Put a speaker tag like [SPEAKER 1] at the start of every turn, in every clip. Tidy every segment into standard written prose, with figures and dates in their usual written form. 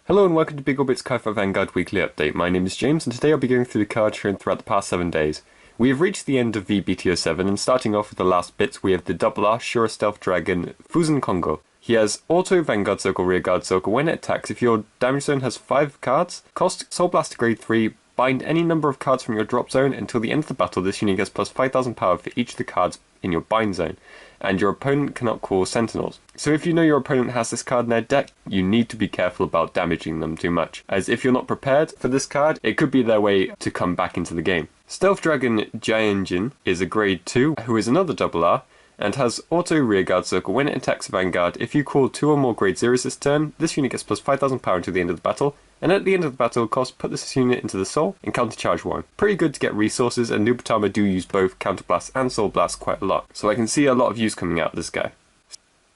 [SPEAKER 1] Hello and welcome to Big Orbit's Cardfight Vanguard Weekly Update. My name is James and today I'll be going through the cards shown throughout the past 7 days. We have reached the end of V-BT07 and starting off with the last bits we have the R Sure Stealth Dragon Fusen Kongo. He has Auto Vanguard Circle Rearguard Circle when it attacks. If your damage zone has 5 cards, cost Soul Blaster grade 3, bind any number of cards from your drop zone until the end of the battle. This unit gets plus 5000 power for each of the cards in your bind zone, and your opponent cannot call Sentinels. So if you know your opponent has this card in their deck, you need to be careful about damaging them too much, as if you're not prepared for this card, it could be their way to come back into the game. Stealth Dragon Jianjin is a grade 2, who is another R, and has Auto Rearguard Circle when it attacks Vanguard. If you call 2 or more grade 0s this turn, this unit gets plus 5000 power until the end of the battle, and at the end of the battle cost, put this unit into the Soul and countercharge 1. Pretty good to get resources, and Nubatama do use both Counterblast and Soul Blast quite a lot, so I can see a lot of use coming out of this guy.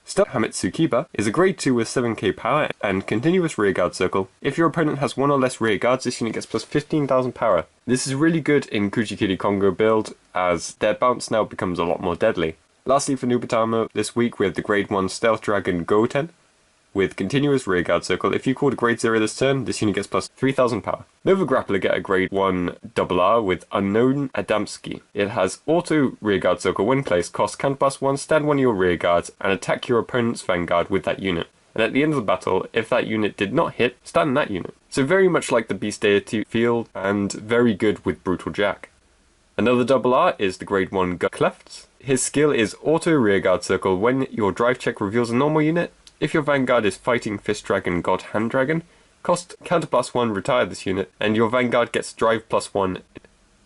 [SPEAKER 1] Stealth Hamitsukiba is a grade 2 with 7k power and continuous rearguard circle. If your opponent has 1 or less rearguards, this unit gets plus 15,000 power. This is really good in Kuchikiri Kongo build, as their bounce now becomes a lot more deadly. Lastly for Nubatama, this week we have the grade 1 Stealth Dragon Goten with continuous rearguard circle. If you called a grade 0 this turn, this unit gets plus 3000 power. Nova Grappler get a grade 1 R with Unknown Adamski. It has Auto Rearguard Circle when placed, cost Counterblast 1, stand one of your rearguards, and attack your opponent's Vanguard with that unit. And at the end of the battle, if that unit did not hit, stand that unit. So very much like the Beast Deity field, and very good with Brutal Jack. Another R is the grade 1 Klefts. His skill is Auto Rearguard Circle when your drive check reveals a normal unit. If your Vanguard is Fighting Fist Dragon God Hand Dragon, cost Counterblast 1, retire this unit, and your Vanguard gets Drive plus 1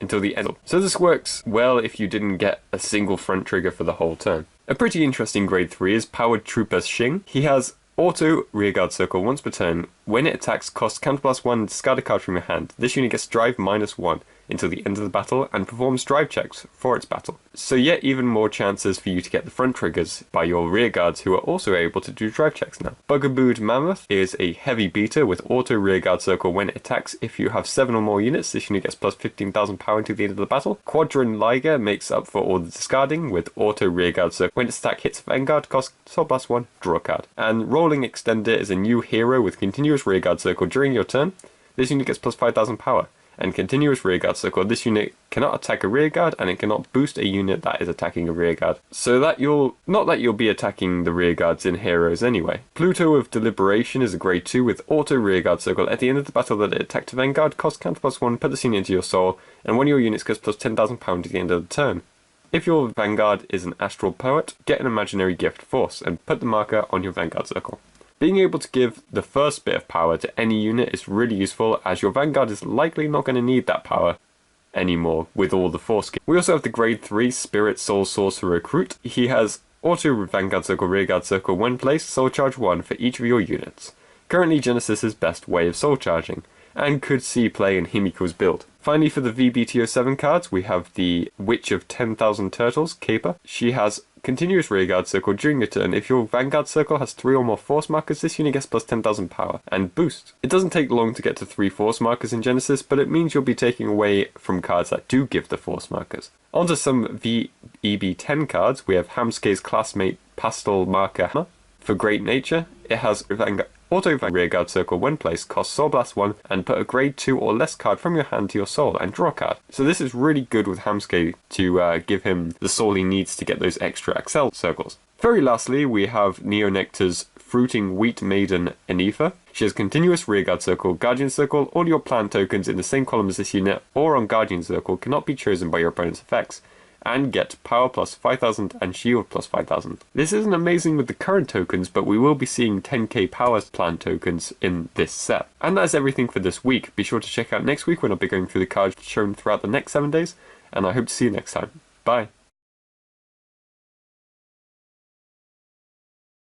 [SPEAKER 1] until the end. So this works well if you didn't get a single front trigger for the whole turn. A pretty interesting grade 3 is Powered Trooper Xing. He has Auto Rearguard Circle once per turn. When it attacks, cost Counterblast 1 and discard a card from your hand. This unit gets Drive minus 1 until the end of the battle and performs drive checks for its battle. So yet even more chances for you to get the front triggers by your rearguards who are also able to do drive checks now. Bugabooed Mammoth is a heavy beater with Auto Rearguard Circle when it attacks. If you have 7 or more units, this unit gets plus 15,000 power until the end of the battle. Quadron Liger makes up for all the discarding with Auto Rearguard Circle. When its attack hits Vanguard, cost Soul Blast 1, draw a card. And Rolling Extender is a new hero with continuous rearguard circle during your turn. This unit gets plus 5,000 power. And continuous rearguard circle, this unit cannot attack a rearguard and it cannot boost a unit that is attacking a rearguard. So that not that you'll be attacking the rearguards in heroes anyway. Pluto of Deliberation is a grade 2 with Auto Rearguard Circle. At the end of the battle that it attacked a Vanguard, cost Counterblast 1, put this unit into your soul, and one of your units gets plus 10,000 pound at the end of the turn. If your Vanguard is an Astral Poet, get an imaginary gift force and put the marker on your Vanguard circle. Being able to give the first bit of power to any unit is really useful, as your Vanguard is likely not going to need that power anymore with all the force skills. We also have the grade 3 Spirit Soul Sorcerer Recruit. He has Auto Vanguard Circle Rearguard Circle when placed, Soul Charge 1 for each of your units. Currently Genesis's best way of soul charging, and could see play in Himiko's build. Finally for the V-BT07 cards, we have the Witch of 10,000 Turtles, Caper. She has continuous rearguard circle during your turn. If your Vanguard circle has 3 or more force markers, this unit gets plus 10,000 power and boost. It doesn't take long to get to 3 force markers in Genesis, but it means you'll be taking away from cards that do give the force markers. Onto some VEB10 cards, we have Hamske's classmate Pastel Marker Hammer. For Great Nature, it has Auto Rearguard Circle when placed, cost Soul Blast 1 and put a grade 2 or less card from your hand to your soul and draw a card. So this is really good with Hamske to give him the soul he needs to get those extra Excel circles. Very lastly, we have Neo Nectar's Fruiting Wheat Maiden Enifa. She has continuous rearguard circle, guardian circle. All your plant tokens in the same column as this unit or on guardian circle cannot be chosen by your opponent's effects, and get power plus 5,000 and shield plus 5,000. This isn't amazing with the current tokens, but we will be seeing 10k power plant tokens in this set. And that's everything for this week. Be sure to check out next week when I'll be going through the cards shown throughout the next 7 days, and I hope to see you next time. Bye!